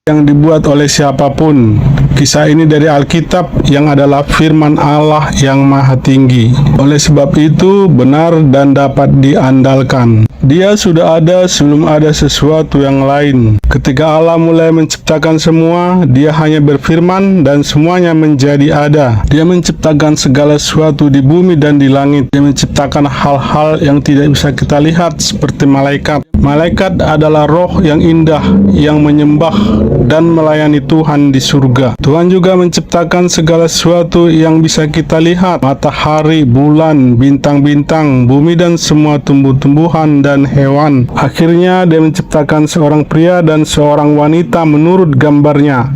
yang dibuat oleh siapapun. Kisah ini dari Alkitab yang adalah firman Allah yang Maha Tinggi. Oleh sebab itu benar dan dapat diandalkan. Dia sudah ada sebelum ada sesuatu yang lain. Ketika Allah mulai menciptakan semua, Dia hanya berfirman dan semuanya menjadi ada. Dia menciptakan segala sesuatu di bumi dan di langit. Dia menciptakan hal-hal yang tidak bisa kita lihat seperti malaikat. Malaikat adalah roh yang indah yang menyembah dan melayani Tuhan di surga. Tuhan juga menciptakan segala sesuatu yang bisa kita lihat, matahari, bulan, bintang-bintang, bumi dan semua tumbuh-tumbuhan dan hewan. Akhirnya Dia menciptakan seorang pria dan seorang wanita menurut gambarnya.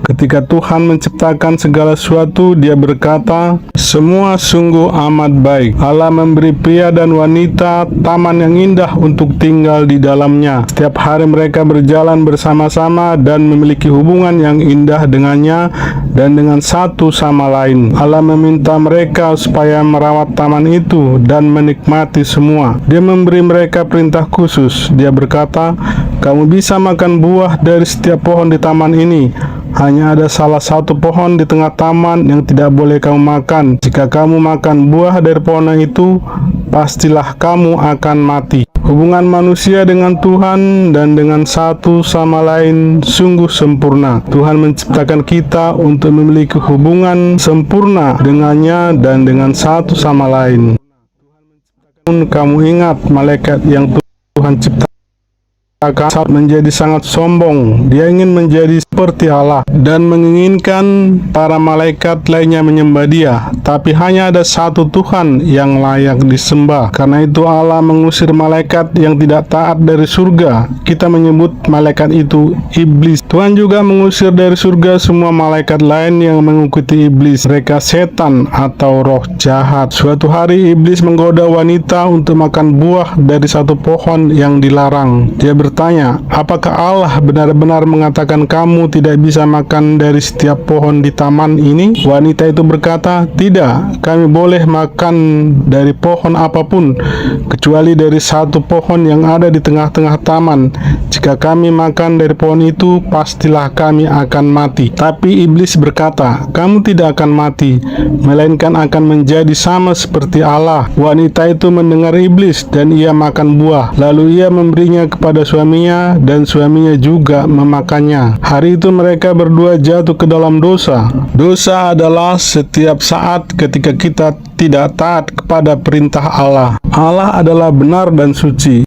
Ketika Tuhan menciptakan segala sesuatu, Dia berkata, "Semua sungguh amat baik." Allah memberi pria dan wanita taman yang indah untuk tinggal di dalamnya. Setiap hari mereka berjalan bersama-sama dan memiliki hubungan yang indah dengannya dan dengan satu sama lain. Allah meminta mereka supaya merawat taman itu dan menikmati semua. Dia memberi mereka perintah khusus. Dia berkata, "Kamu bisa makan buah dari setiap pohon di taman ini. Hanya ada salah satu pohon di tengah taman yang tidak boleh kamu makan. Jika kamu makan buah dari pohon itu, pastilah kamu akan mati." Hubungan manusia dengan Tuhan dan dengan satu sama lain sungguh sempurna. Tuhan menciptakan kita untuk memiliki hubungan sempurna dengannya dan dengan satu sama lain. Kamu ingat malaikat yang Tuhan ciptakan saat menjadi sangat sombong. Dia ingin menjadi seperti Allah dan menginginkan para malaikat lainnya menyembah Dia, tapi hanya ada satu Tuhan yang layak disembah. Karena itu Allah mengusir malaikat yang tidak taat dari surga. Kita menyebut malaikat itu iblis. Tuhan juga mengusir dari surga semua malaikat lain yang mengikuti iblis. Mereka setan atau roh jahat. Suatu hari iblis menggoda wanita untuk makan buah dari satu pohon yang dilarang. Dia bertanya, "Apakah Allah benar-benar mengatakan kamu tidak bisa makan dari setiap pohon di taman ini?" Wanita itu berkata, "Tidak, kami boleh makan dari pohon apapun, kecuali dari satu pohon yang ada di tengah-tengah taman. Jika kami makan dari pohon itu, pastilah kami akan mati." Tapi iblis berkata, "Kamu tidak akan mati, melainkan akan menjadi sama seperti Allah." Wanita itu mendengar iblis dan ia makan buah. Lalu ia memberinya kepada suaminya dan suaminya juga memakannya. Hari itu mereka berdua jatuh ke dalam dosa. Dosa adalah setiap saat ketika kita tidak taat kepada perintah Allah. Allah adalah benar dan suci.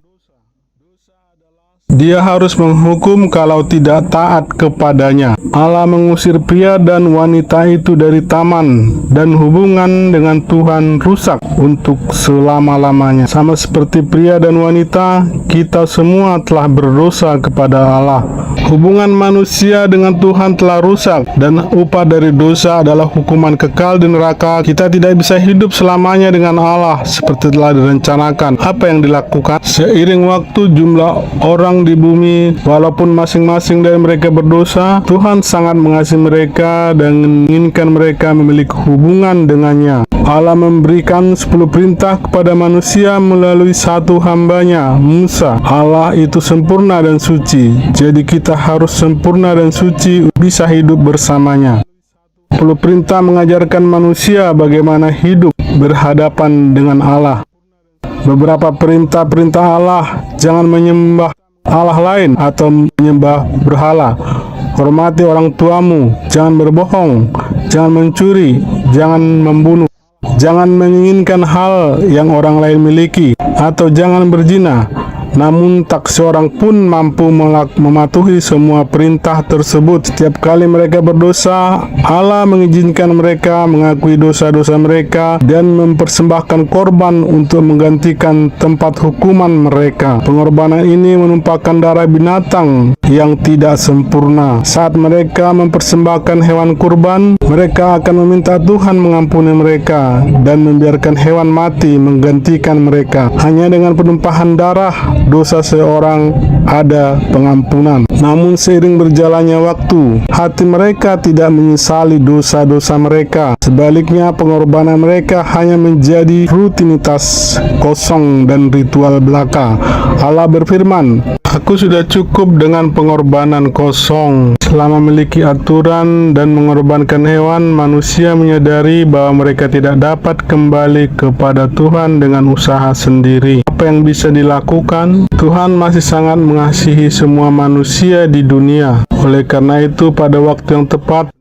Dia harus menghukum kalau tidak taat kepadanya. Allah mengusir pria dan wanita itu dari taman, dan hubungan dengan Tuhan rusak untuk selama-lamanya. Sama seperti pria dan wanita, kita semua telah berdosa kepada Allah. Hubungan manusia dengan Tuhan telah rusak, dan upah dari dosa adalah hukuman kekal di neraka. Kita tidak bisa hidup selamanya dengan Allah seperti telah direncanakan. Apa yang dilakukan? Seiring waktu, jumlah orang di bumi, walaupun masing-masing dari mereka berdosa, Tuhan sangat mengasihi mereka dan menginginkan mereka memiliki hubungan dengannya. Allah memberikan 10 perintah kepada manusia melalui satu hambanya, Musa. Allah itu sempurna dan suci, jadi kita harus sempurna dan suci bisa hidup bersamanya. 10 perintah mengajarkan manusia bagaimana hidup berhadapan dengan Allah. Beberapa perintah-perintah Allah: jangan menyembah Allah lain atau menyembah berhala, hormati orang tuamu, jangan berbohong, jangan mencuri, jangan membunuh, jangan menginginkan hal yang orang lain miliki, atau jangan berzina. Namun tak seorang pun mampu mematuhi semua perintah tersebut. Setiap kali mereka berdosa, Allah mengizinkan mereka mengakui dosa-dosa mereka dan mempersembahkan korban untuk menggantikan tempat hukuman mereka. Pengorbanan ini menumpahkan darah binatang yang tidak sempurna. Saat mereka mempersembahkan hewan kurban, mereka akan meminta Tuhan mengampuni mereka dan membiarkan hewan mati menggantikan mereka. Hanya dengan penumpahan darah dosa seorang ada pengampunan. Namun seiring berjalannya waktu, hati mereka tidak menyesali dosa-dosa mereka. Sebaliknya, pengorbanan mereka hanya menjadi rutinitas kosong dan ritual belaka. Allah berfirman, "Aku sudah cukup dengan pengorbanan kosong. Selama memiliki aturan dan mengorbankan hewan, manusia menyadari bahwa mereka tidak dapat kembali kepada Tuhan dengan usaha sendiri. Apa yang bisa dilakukan? Tuhan masih sangat mengasihi semua manusia di dunia. Oleh karena itu, pada waktu yang tepat,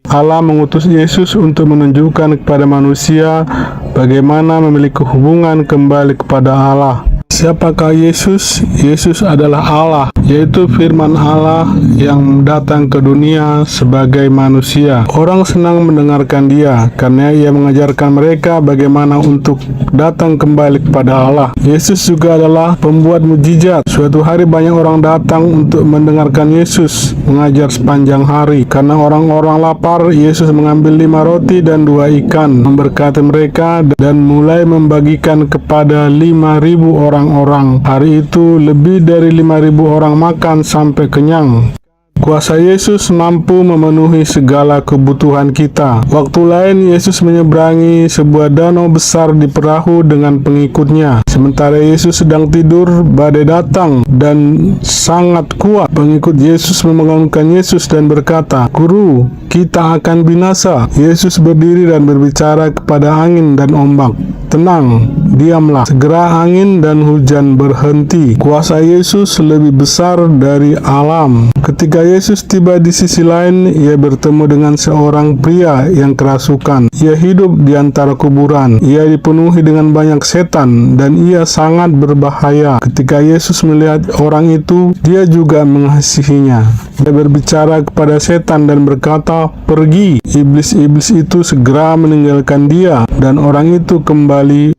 Allah mengutus Yesus untuk menunjukkan kepada manusia bagaimana memiliki hubungan kembali kepada Allah. Siapakah Yesus? Yesus adalah Allah, yaitu firman Allah yang datang ke dunia sebagai manusia. Orang senang mendengarkan Dia karena Ia mengajarkan mereka bagaimana untuk datang kembali kepada Allah. Yesus juga adalah pembuat mukjizat. Suatu hari banyak orang datang untuk mendengarkan Yesus mengajar sepanjang hari. Karena orang-orang lapar, Yesus mengambil 5 roti dan 2 ikan, memberkati mereka dan mulai membagikan kepada 5.000 orang. Hari itu lebih dari 5.000 orang makan sampai kenyang. Kuasa Yesus mampu memenuhi segala kebutuhan kita. Waktu lain Yesus menyeberangi sebuah danau besar di perahu dengan pengikutnya. Sementara Yesus sedang tidur, badai datang dan sangat kuat. Pengikut Yesus membangunkan Yesus dan berkata, "Guru, kita akan binasa." Yesus berdiri dan berbicara kepada angin dan ombak, "Tenang, diamlah." Segera angin dan hujan berhenti. Kuasa Yesus lebih besar dari alam. Ketika Yesus tiba di sisi lain, Ia bertemu dengan seorang pria yang kerasukan. Ia hidup di antara kuburan. Ia dipenuhi dengan banyak setan dan ia sangat berbahaya. Ketika Yesus melihat orang itu, Dia juga mengasihinya. Dia berbicara kepada setan dan berkata, "Pergi." Iblis-iblis itu segera meninggalkan dia dan orang itu kembali.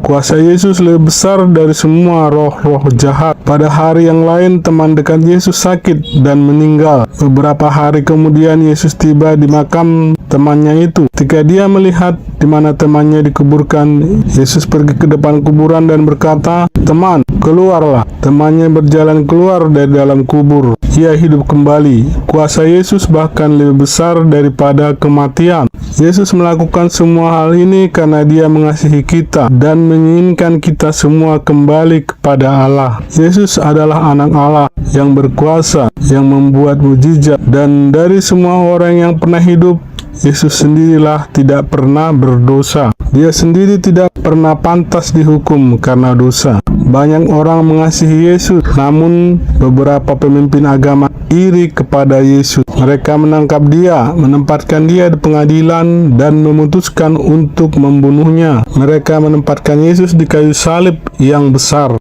Kuasa Yesus lebih besar dari semua roh-roh jahat. Pada hari yang lain, teman dekat Yesus sakit dan meninggal. Beberapa hari kemudian, Yesus tiba di makam temannya itu. Ketika dia melihat di mana temannya dikuburkan, Yesus pergi ke depan kuburan dan berkata, "Teman, keluarlah." Temannya berjalan keluar dari dalam kubur. Ia hidup kembali. Kuasa Yesus bahkan lebih besar daripada kematian. Yesus melakukan semua hal ini karena Dia mengasihi kita dan menginginkan kita semua kembali kepada Allah. Yesus adalah anak Allah yang berkuasa, yang membuat mukjizat, dan dari semua orang yang pernah hidup, Yesus sendirilah tidak pernah berdosa. Dia sendiri tidak pernah pantas dihukum karena dosa. Banyak orang mengasihi Yesus, namun beberapa pemimpin agama iri kepada Yesus. Mereka menangkap Dia, menempatkan Dia di pengadilan, dan memutuskan untuk membunuhnya. Mereka menempatkan Yesus di kayu salib yang besar.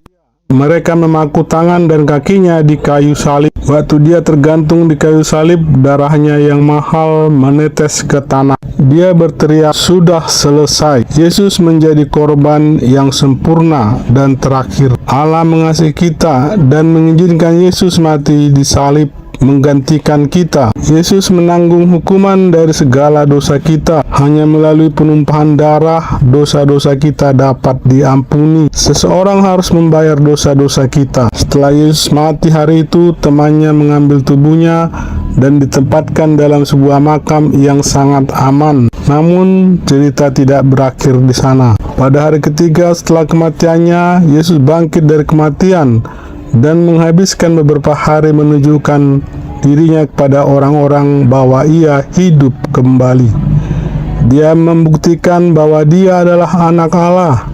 Mereka memaku tangan dan kakinya di kayu salib. Waktu Dia tergantung di kayu salib, darahnya yang mahal menetes ke tanah. Dia berteriak, "Sudah selesai." Yesus menjadi korban yang sempurna dan terakhir. Allah mengasihi kita dan mengizinkan Yesus mati di salib menggantikan kita. Yesus menanggung hukuman dari segala dosa kita. Hanya melalui penumpahan darah, dosa-dosa kita dapat diampuni. Seseorang harus membayar dosa-dosa kita. Setelah Yesus mati hari itu, temannya mengambil tubuhnya dan ditempatkan dalam sebuah makam yang sangat aman. Namun, cerita tidak berakhir di sana. Pada hari ketiga setelah kematiannya, Yesus bangkit dari kematian dan menghabiskan beberapa hari menunjukkan dirinya kepada orang-orang bahwa Ia hidup kembali. Dia membuktikan bahwa Dia adalah anak Allah.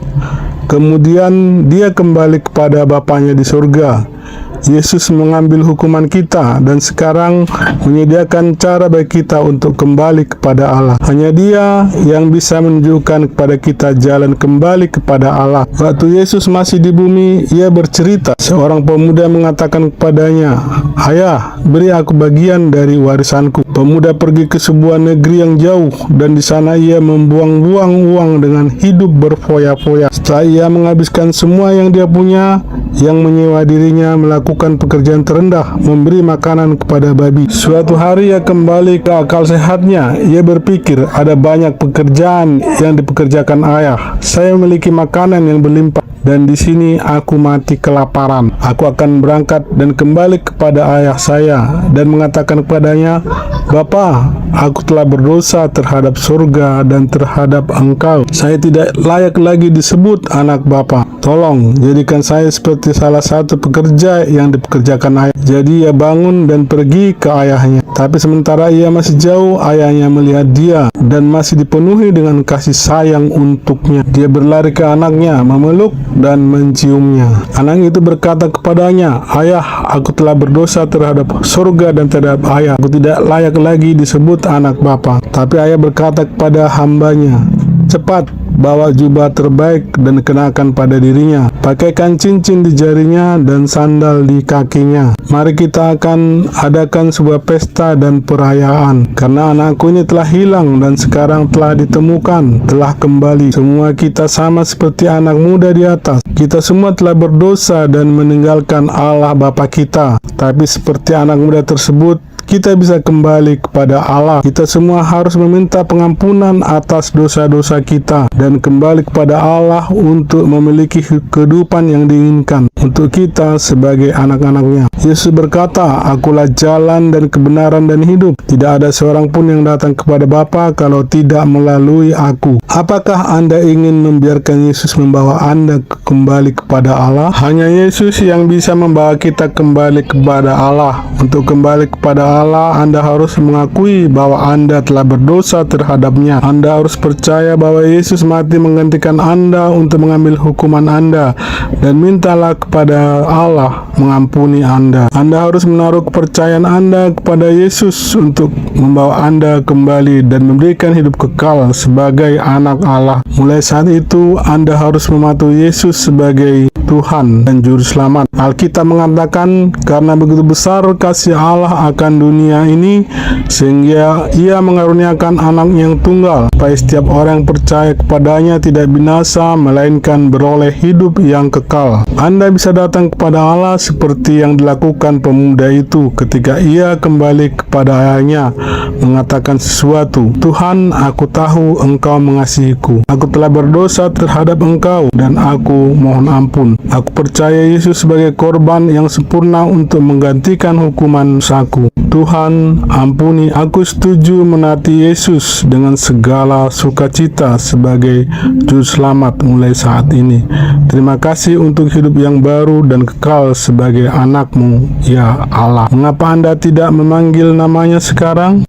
Kemudian Dia kembali kepada Bapanya di surga. Yesus mengambil hukuman kita dan sekarang menyediakan cara bagi kita untuk kembali kepada Allah. Hanya Dia yang bisa menunjukkan kepada kita jalan kembali kepada Allah. Waktu Yesus masih di bumi, Ia bercerita. Seorang pemuda mengatakan kepadanya, "Ayah, beri aku bagian dari warisanku." Pemuda pergi ke sebuah negeri yang jauh dan di sana ia membuang-buang uang dengan hidup berfoya-foya. Setelah ia menghabiskan semua yang dia punya, yang menyewa dirinya melakukan pekerjaan terendah, memberi makanan kepada babi. Suatu hari ia kembali ke akal sehatnya. Ia berpikir, ada banyak pekerjaan yang dipekerjakan ayah. Saya memiliki makanan yang berlimpah dan di sini aku mati kelaparan. Aku akan berangkat dan kembali kepada ayah saya dan mengatakan kepadanya, "Bapa, aku telah berdosa terhadap surga dan terhadap Engkau. Saya tidak layak lagi disebut anak Bapa. Tolong jadikan saya seperti salah satu pekerja yang dipekerjakan ayah. Jadi ia bangun dan pergi ke ayahnya. Tapi sementara ia masih jauh, ayahnya melihat dia dan masih dipenuhi dengan kasih sayang untuknya. Dia berlari ke anaknya, memeluk dan menciumnya. Anak itu berkata kepadanya, "Ayah, aku telah berdosa terhadap surga dan terhadap ayah. Aku tidak layak lagi disebut anak bapa." Tapi ayah berkata kepada hambanya, "Cepat, bawa jubah terbaik dan kenakan pada dirinya. Pakaikan cincin di jarinya dan sandal di kakinya. Mari kita akan adakan sebuah pesta dan perayaan. Karena anakku ini telah hilang dan sekarang telah ditemukan, telah kembali. Semua kita sama seperti anak muda di atas. Kita semua telah berdosa dan meninggalkan Allah Bapa kita. Tapi seperti anak muda tersebut, kita bisa kembali kepada Allah. Kita semua harus meminta pengampunan atas dosa-dosa kita dan kembali kepada Allah untuk memiliki kehidupan yang diinginkan untuk kita sebagai anak-anaknya. Yesus berkata, "Akulah jalan dan kebenaran dan hidup. Tidak ada seorang pun yang datang kepada Bapa kalau tidak melalui aku." Apakah Anda ingin membiarkan Yesus membawa Anda kembali kepada Allah? Hanya Yesus yang bisa membawa kita kembali kepada Allah. Untuk kembali kepada Allah, Anda harus mengakui bahwa Anda telah berdosa terhadapnya. Anda harus percaya bahwa Yesus mati menggantikan Anda untuk mengambil hukuman Anda, dan mintalah kepada Allah mengampuni Anda. Anda harus menaruh kepercayaan Anda kepada Yesus untuk membawa Anda kembali dan memberikan hidup kekal sebagai anak Allah. Mulai saat itu, Anda harus mematuhi Yesus sebagai Tuhan dan Juru Selamat. Alkitab mengatakan, karena begitu besar kasih Allah akan dunia ini, sehingga Ia mengaruniakan anak yang tunggal, supaya setiap orang yang percaya kepadanya tidak binasa, melainkan beroleh hidup yang kekal. Anda bisa datang kepada Allah seperti yang dilakukan pemuda itu ketika ia kembali kepada ayahnya, mengatakan sesuatu, "Tuhan, aku tahu Engkau mengasihiku. Aku telah berdosa terhadap Engkau dan aku mohon ampun. Aku percaya Yesus sebagai korban yang sempurna untuk menggantikan hukuman dosaku. Tuhan, ampuni. Aku setuju menaati Yesus dengan segala sukacita sebagai Juru Selamat mulai saat ini. Terima kasih untuk hidup yang baru dan kekal sebagai anak-Mu, ya Allah." Mengapa Anda tidak memanggil namanya sekarang?